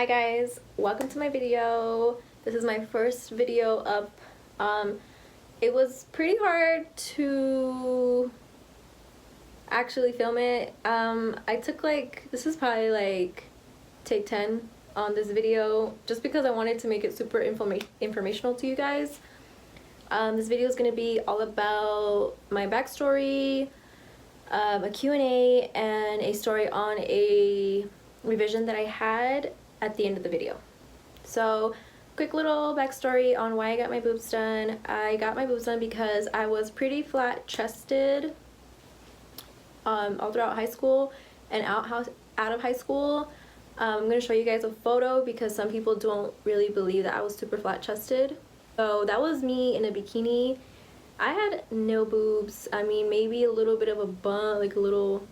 Hi guys, welcome to my video. This is my first video up. It was pretty hard to actually film it. I took this is probably take 10 on this video just because I wanted to make it super informational to you guys. This video is going to be all about my backstory, a Q&A, and a story on a revision that I had at the end of the video. So quick little backstory on why I got my boobs done. I got my boobs done because I was pretty flat chested all throughout high school and out of high school. I'm going to show you guys a photo because some people don't really believe that I was super flat chested. So that was me in a bikini. I had no boobs. I mean, maybe a little bit of a bump, like a little,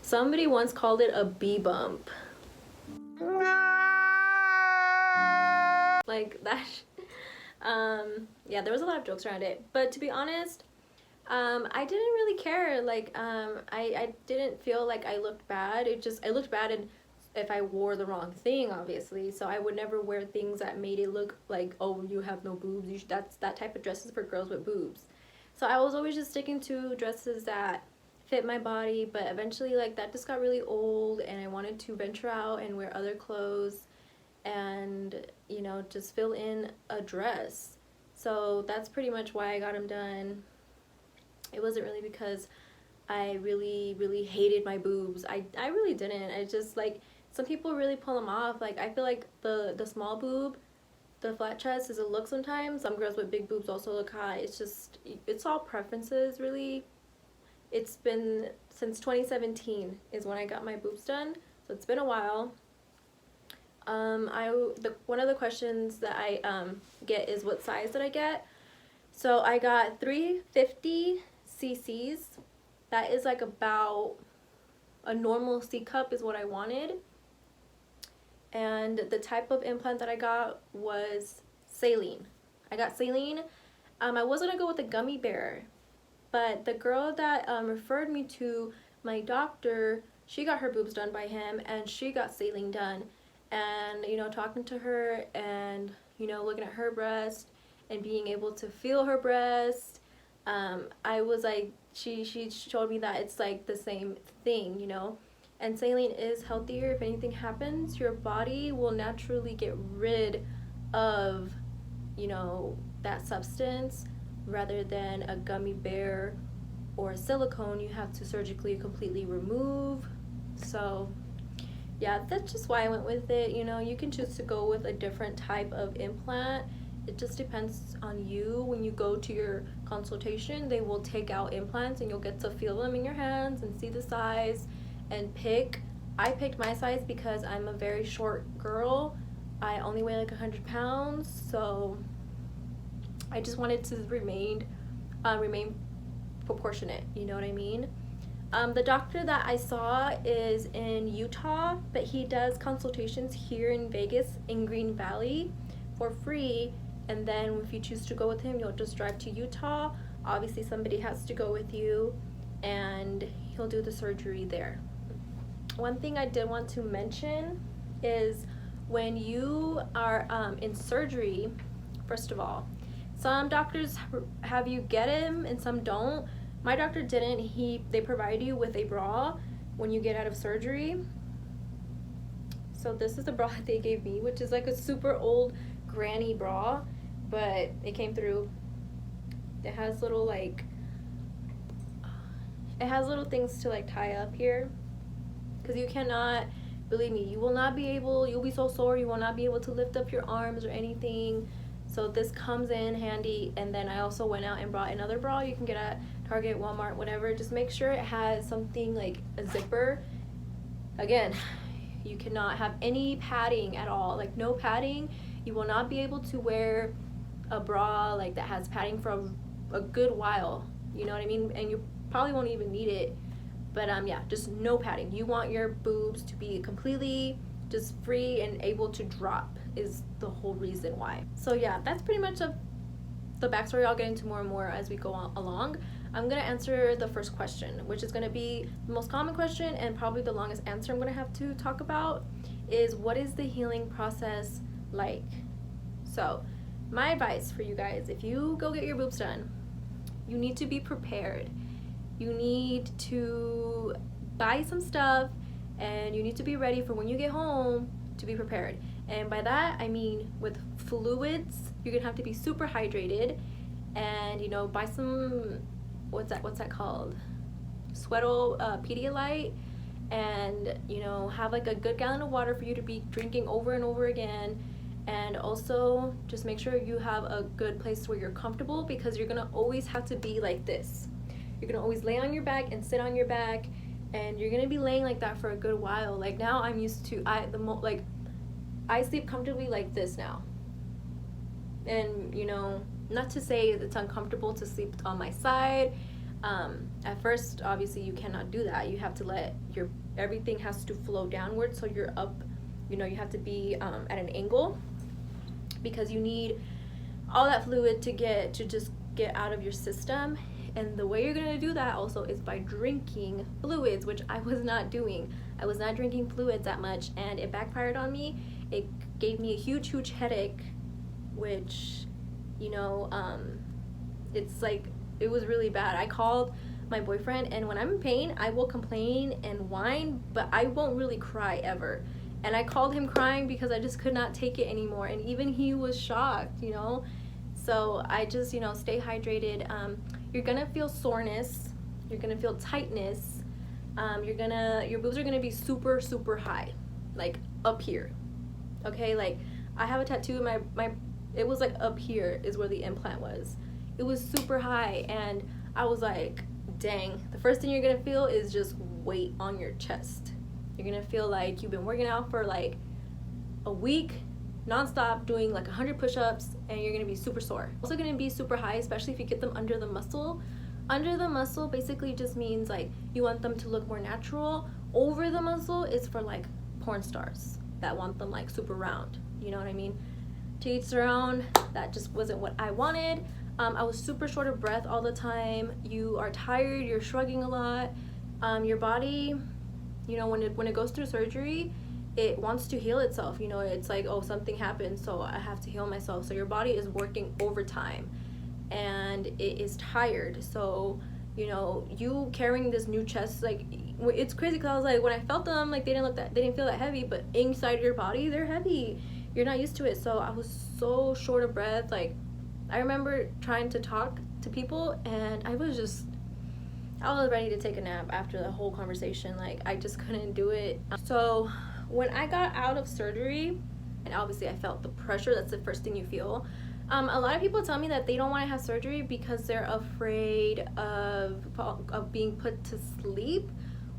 somebody once called it a bee bump. Like that. Yeah, there was a lot of jokes around it, but to be honest, I didn't really care. I didn't feel like I looked bad. I looked bad if I wore the wrong thing, obviously. So I would never wear things that made it look like, oh, you have no boobs. That's that type of dresses for girls with boobs. So I was always just sticking to dresses that fit my body, but eventually that just got really old and I wanted to venture out and wear other clothes and, you know, just fill in a dress. So that's pretty much why I got them done. It wasn't really because I really hated my boobs. I really didn't. I just some people really pull them off. I feel like the small boob, the flat chest is a look sometimes. Some girls with big boobs also look hot. It's all preferences really. It's been since 2017 is when I got my boobs done, so it's been a while. One of the questions that I get is what size did I get? So I got 350 cc's. That is about a normal C cup is what I wanted. And the type of implant that I got was saline. I got saline. I was gonna go with a gummy bear, but the girl that referred me to my doctor, she got her boobs done by him and she got saline done. And, you know, talking to her and, you know, looking at her breast and being able to feel her breast, I was like, she showed me that it's the same thing, you know. And saline is healthier. If anything happens, your body will naturally get rid of, you know, that substance, rather than a gummy bear or a silicone you have to surgically completely remove. So yeah, that's just why I went with it. You know, you can choose to go with a different type of implant. It just depends on you. When you go to your consultation, they will take out implants and you'll get to feel them in your hands and see the size and pick. I picked my size because I'm a very short girl. I only weigh 100 pounds, so I just wanted to remain proportionate, you know what I mean? The doctor that I saw is in Utah, but he does consultations here in Vegas in Green Valley for free. And then if you choose to go with him, you'll just drive to Utah. Obviously somebody has to go with you and he'll do the surgery there. One thing I did want to mention is when you are in surgery, first of all, some doctors have you get him and some don't. My doctor didn't. They provide you with a bra when you get out of surgery. So this is the bra that they gave me, which is a super old granny bra, but it came through. It has little it has little things to tie up here, because you cannot, believe me, you will not be able, you'll be so sore, you will not be able to lift up your arms or anything. So this comes in handy. And then I also went out and brought another bra you can get at Target, Walmart, whatever. Just make sure it has something like a zipper. Again, you cannot have any padding at all, no padding. You will not be able to wear a bra that has padding for a good while, you know what I mean? And you probably won't even need it. But yeah, just no padding. You want your boobs to be completely just free and able to drop is the whole reason why. So yeah, that's pretty much the backstory. I'll get into more and more as we go along. I'm gonna answer the first question, which is gonna be the most common question and probably the longest answer I'm gonna have to talk about, is what is the healing process like? So my advice for you guys, if you go get your boobs done, you need to be prepared. You need to buy some stuff, and you need to be ready for when you get home to be prepared. And by that, I mean with fluids, you're gonna have to be super hydrated, and you know, buy some, what's that called? Sweato Pedialyte, and you know, have like a good gallon of water for you to be drinking over and over again. And also just make sure you have a good place where you're comfortable, because you're gonna always have to be like this. You're gonna always lay on your back and sit on your back, and you're gonna be laying like that for a good while. Like now I'm used to, I sleep comfortably like this now. And you know, not to say it's uncomfortable to sleep on my side. At first, obviously you cannot do that. You have to let everything has to flow downward, so you're up, you know, you have to be at an angle, because you need all that fluid to just get out of your system. And the way you're gonna do that also is by drinking fluids, which I was not doing. I was not drinking fluids that much, and it backfired on me. It gave me a huge headache, which, you know, it's like, it was really bad. I called my boyfriend, and when I'm in pain, I will complain and whine, but I won't really cry ever. And I called him crying because I just could not take it anymore, and even he was shocked, you know. So I just, you know, stay hydrated. You're gonna feel soreness, you're gonna feel tightness, your boobs are gonna be super high, like up here, okay? Like I have a tattoo, it was like up here is where the implant was. It was super high, and I was like, dang. The first thing you're gonna feel is just weight on your chest. You're gonna feel like you've been working out for like a week non-stop, doing like 100 push-ups, and you're gonna be super sore. Also gonna be super high, especially if you get them under the muscle. Under the muscle basically just means like you want them to look more natural. Over the muscle is for like porn stars that want them like super round, you know what I mean? To each their own. That just wasn't what I wanted. I was super short of breath all the time. You are tired, you're shrugging a lot. Your body, you know, when it goes through surgery, it wants to heal itself. You know, it's like, oh, something happened, so I have to heal myself. So your body is working overtime, and it is tired. So, you know, you carrying this new chest, like, it's crazy, because I was like, when I felt them, like, they didn't feel that heavy, but inside your body, they're heavy. You're not used to it. So I was so short of breath. Like, I remember trying to talk to people, and I was ready to take a nap after the whole conversation. Like, I just couldn't do it. So when I got out of surgery, and obviously I felt the pressure, that's the first thing you feel. A lot of people tell me that they don't want to have surgery because they're afraid of being put to sleep,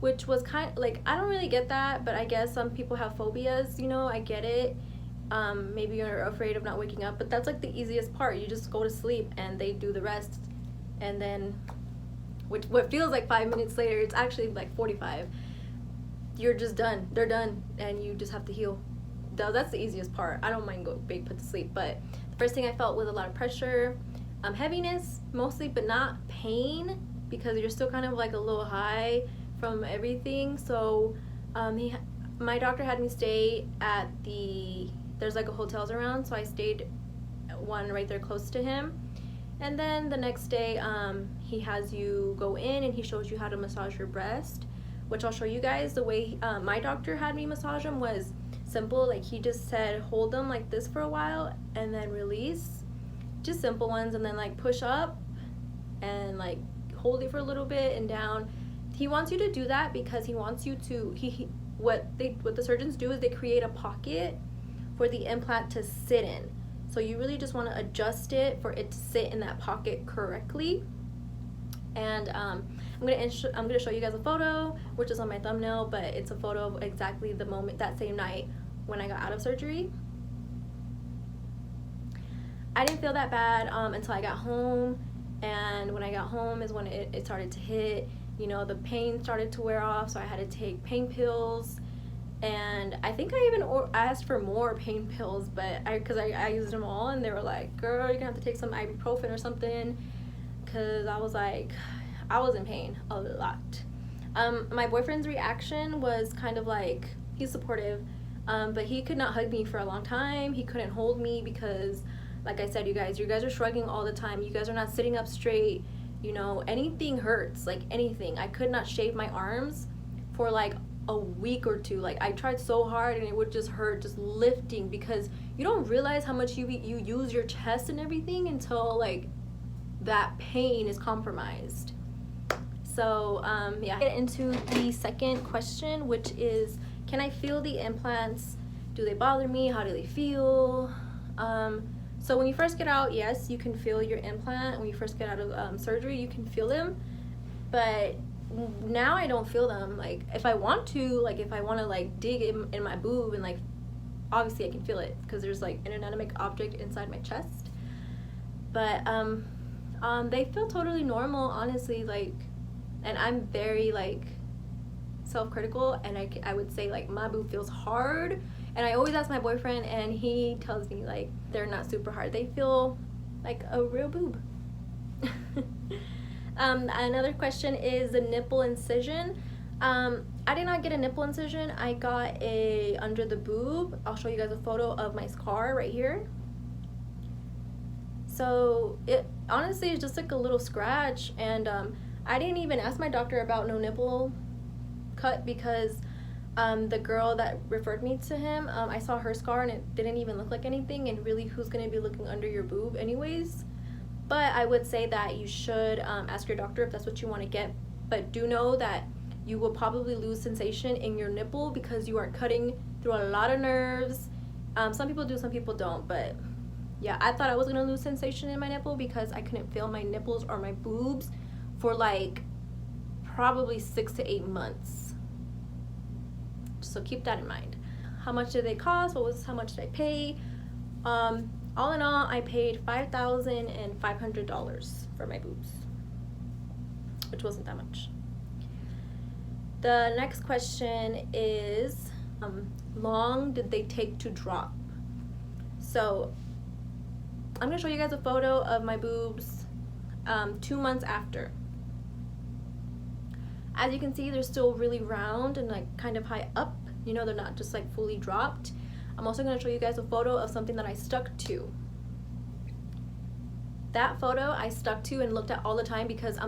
which was kind of like, I don't really get that, but I guess some people have phobias, you know, I get it. Maybe you're afraid of not waking up, but that's like the easiest part. You just go to sleep and they do the rest, and then what feels like 5 minutes later, it's actually like 45. You're just done. They're done, and you just have to heal. That's the easiest part. I don't mind being put to sleep, but the first thing I felt was a lot of pressure, heaviness mostly, but not pain, because you're still kind of like a little high from everything. So my doctor had me stay at there's like a hotels around, so I stayed at one right there close to him. And then the next day, he has you go in and he shows you how to massage your breast, which I'll show you guys. The way my doctor had me massage them was simple. Like, he just said, hold them like this for a while and then release. Just simple ones, and then like push up and like hold it for a little bit and down. He wants you to do that because he wants you to, what the surgeons do is they create a pocket for the implant to sit in. So you really just want to adjust it for it to sit in that pocket correctly. And I'm gonna show you guys a photo, which is on my thumbnail, but it's a photo of exactly the moment, that same night when I got out of surgery. I didn't feel that bad until I got home, and when I got home is when it started to hit. You know, the pain started to wear off, so I had to take pain pills. And I think I even asked for more pain pills, but because I used them all, and they were like, girl, you're gonna have to take some ibuprofen or something, because I was like, I was in pain a lot. My boyfriend's reaction was kind of like, he's supportive, but he could not hug me for a long time. He couldn't hold me because, like I said, you guys are shrugging all the time. You guys are not sitting up straight. You know, anything hurts, like anything. I could not shave my arms for like a week or two. Like, I tried so hard and it would just hurt just lifting, because you don't realize how much you use your chest and everything until like that pain is compromised. So yeah, get into the second question, which is, can I feel the implants? Do they bother me? How do they feel? So when you first get out, yes, you can feel your implant. When you first get out of surgery, you can feel them, but now I don't feel them. Like, if I want to, like if I want to like dig in my boob, and like obviously I can feel it because there's like an inanimate object inside my chest, but they feel totally normal, honestly. Like, and I'm very like self-critical, and I would say like my boob feels hard, and I always ask my boyfriend and he tells me like they're not super hard. They feel like a real boob. Another question is the nipple incision. I did not get a nipple incision. I got a under the boob. I'll show you guys a photo of my scar right here. So it honestly is just like a little scratch, and I didn't even ask my doctor about no nipple cut, because the girl that referred me to him, I saw her scar and it didn't even look like anything, and really, who's going to be looking under your boob anyways? But I would say that you should ask your doctor if that's what you want to get, but do know that you will probably lose sensation in your nipple because you are cutting through a lot of nerves. Some people do, some people don't, but yeah, I thought I was going to lose sensation in my nipple because I couldn't feel my nipples or my boobs for like probably 6 to 8 months. So keep that in mind. How much did they cost? How much did I pay? All in all, I paid $5,500 for my boobs, which wasn't that much. The next question is, long did they take to drop? So I'm gonna show you guys a photo of my boobs 2 months after. As you can see, they're still really round and like kind of high up. You know, they're not just like fully dropped. I'm also going to show you guys a photo of something that I stuck to. That photo I stuck to and looked at all the time because I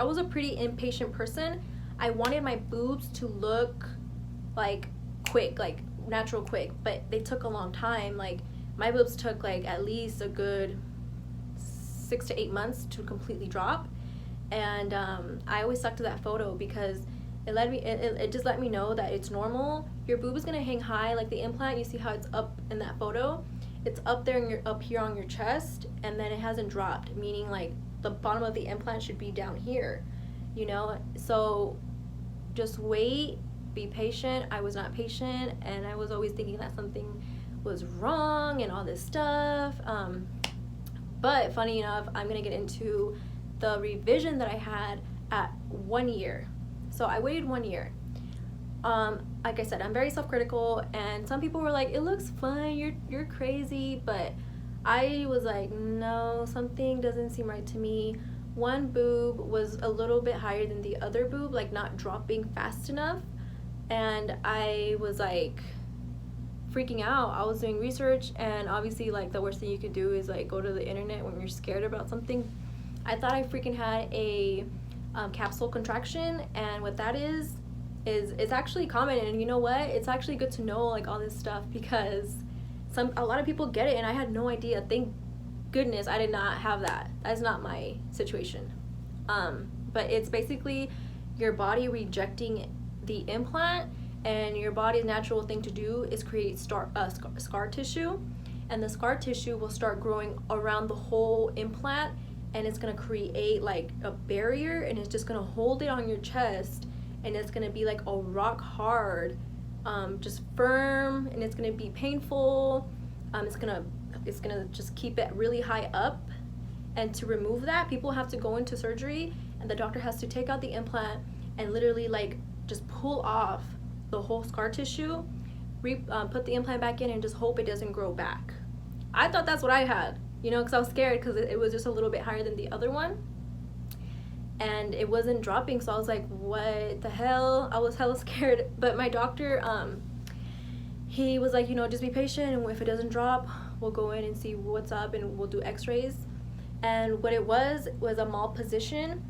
was a pretty impatient person. I wanted my boobs to look like quick, like natural quick, but they took a long time. Like, my boobs took like at least a good 6 to 8 months to completely drop. And I always stuck to that photo because it just let me know that it's normal. Your boob is gonna hang high, like the implant. You see how it's up in that photo? It's up there, and you're up here on your chest, and then it hasn't dropped, meaning like the bottom of the implant should be down here, you know? So just wait, be patient. I was not patient, and I was always thinking that something was wrong and all this stuff. But funny enough, I'm gonna get into the revision that I had at 1 year. So I waited 1 year. Like I said, I'm very self-critical, and some people were like, it looks fine, you're crazy, but I was like, no, something doesn't seem right to me. One boob was a little bit higher than the other boob, like not dropping fast enough, and I was like freaking out. I was doing research, and obviously like the worst thing you could do is like go to the internet when you're scared about something. I thought I freaking had a capsule contraction, and what that is it's actually common. And you know what, it's actually good to know like all this stuff, because a lot of people get it, and I had no idea. Thank goodness I did not have that. That's not my situation. But it's basically your body rejecting the implant, and your body's natural thing to do is create scar tissue, and the scar tissue will start growing around the whole implant, and it's gonna create like a barrier, and it's just gonna hold it on your chest, and it's gonna be like a rock hard, just firm, and it's gonna be painful. It's gonna just keep it really high up. And to remove that, people have to go into surgery, and the doctor has to take out the implant and literally like just pull off the whole scar tissue, put the implant back in, and just hope it doesn't grow back. I thought that's what I had, you know, because I was scared because it was just a little bit higher than the other one. and it wasn't dropping. So I was like, what the hell? I was hella scared. But my doctor, he was like, you know, just be patient, and if it doesn't drop, we'll go in and see what's up, and we'll do x-rays. And what it was a malposition.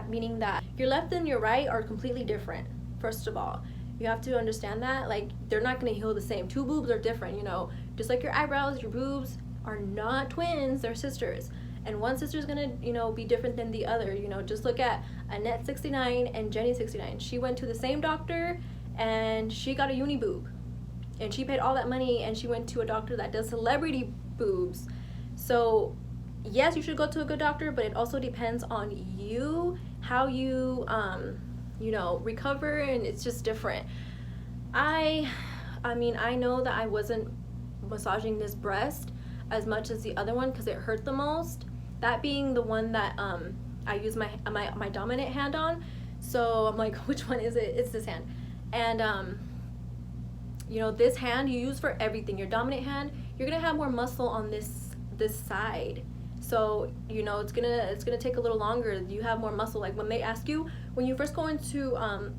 Meaning that your left and your right are completely different. First of all, you have to understand that, like, they're not going to heal the same. Two boobs are different, you know, just like your eyebrows, your boobs are not twins, they're sisters. And one sister is gonna, you know, be different than the other. You know, just look at Annette 69 and Jenny 69. She went to the same doctor and she got a uni boob, and she paid all that money, and she went to a doctor that does celebrity boobs. So yes, you should go to a good doctor, but it also depends on you, how you you know, recover, and it's just different. I mean, I know that I wasn't massaging this breast as much as the other one because it hurt the most, that being the one that I use my dominant hand on. So I'm like, which one is it? It's this hand. And you know, this hand you use for everything. Your dominant hand, you're gonna have more muscle on this side, so you know it's gonna take a little longer. You have more muscle. Like when they ask you, when you first go into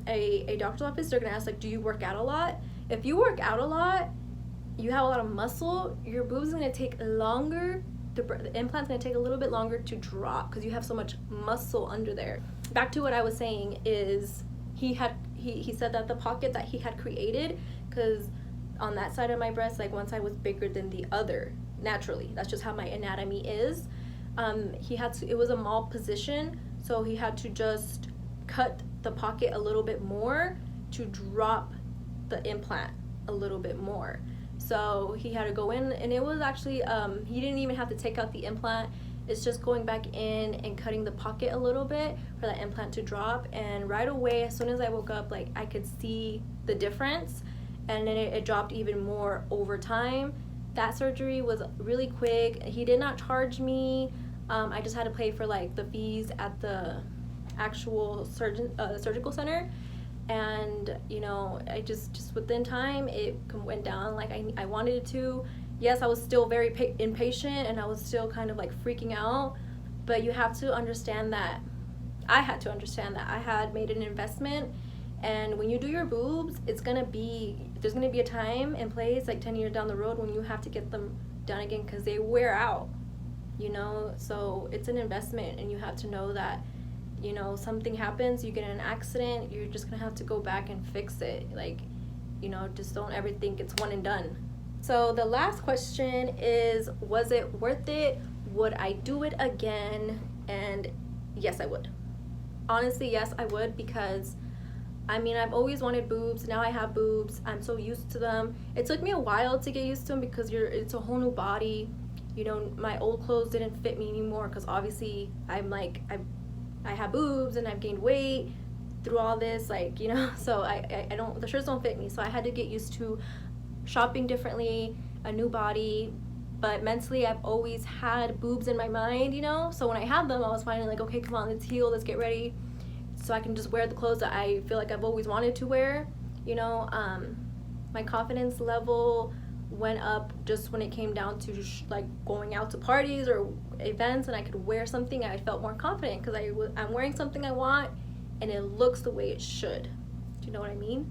a doctor's office, they're gonna ask, like, do you work out a lot? If you work out a lot, you have a lot of muscle, your boobs is gonna take longer, the implant's gonna take a little bit longer to drop because you have so much muscle under there. Back to what I was saying is, he said that the pocket that he had created, because on that side of my breast, like, one side was bigger than the other naturally. That's just how my anatomy is. It was a malposition, so he had to just cut the pocket a little bit more to drop the implant a little bit more. So he had to go in, and it was actually he didn't even have to take out the implant. It's just going back in and cutting the pocket a little bit for that implant to drop. And right away, as soon as I woke up, like, I could see the difference, and then it dropped even more over time. That surgery was really quick. He did not charge me. I just had to pay for, like, the fees at the actual surgical center. And you know, I just within time it went down like I wanted it to. Yes, I was still very impatient, and I was still kind of like freaking out, but you have to understand that I had to understand that I had made an investment. And when you do your boobs, there's gonna be a time and place, like 10 years down the road, when you have to get them done again because they wear out, you know. So it's an investment, and you have to know that, you know, something happens, you get in an accident, you're just gonna have to go back and fix it. Like, you know, just don't ever think it's one and done. So the last question is, was it worth it? Would I do it again? And yes, I would. Honestly, yes, I would, because I mean, I've always wanted boobs. Now I have boobs. I'm so used to them. It took me a while to get used to them because it's a whole new body. You know, my old clothes didn't fit me anymore because obviously I'm like, I have boobs and I've gained weight through all this, like, you know, so I don't, the shirts don't fit me. So I had to get used to shopping differently, a new body. But mentally, I've always had boobs in my mind, you know. So when I had them, I was finally like, okay, come on, let's heal, let's get ready, so I can just wear the clothes that I feel like I've always wanted to wear, you know. My confidence level went up just when it came down to like going out to parties or events, and I could wear something. I felt more confident because I'm wearing something I want, and it looks the way it should. Do you know what I mean?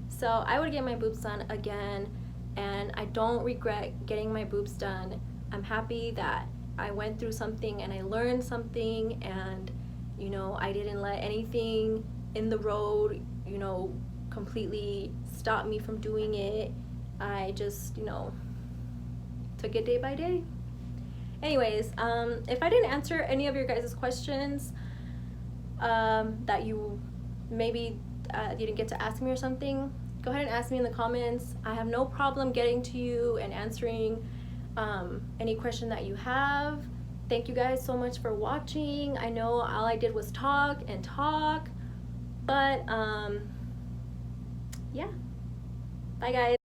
So I would get my boobs done again, and I don't regret getting my boobs done. I'm happy that I went through something and I learned something, and you know, I didn't let anything in the road, you know, completely stop me from doing it. I just, you know, took it day by day. Anyways, if I didn't answer any of your guys' questions that you maybe you didn't get to ask me or something, go ahead and ask me in the comments. I have no problem getting to you and answering any question that you have. Thank you guys so much for watching. I know all I did was talk and talk, but yeah. Bye guys.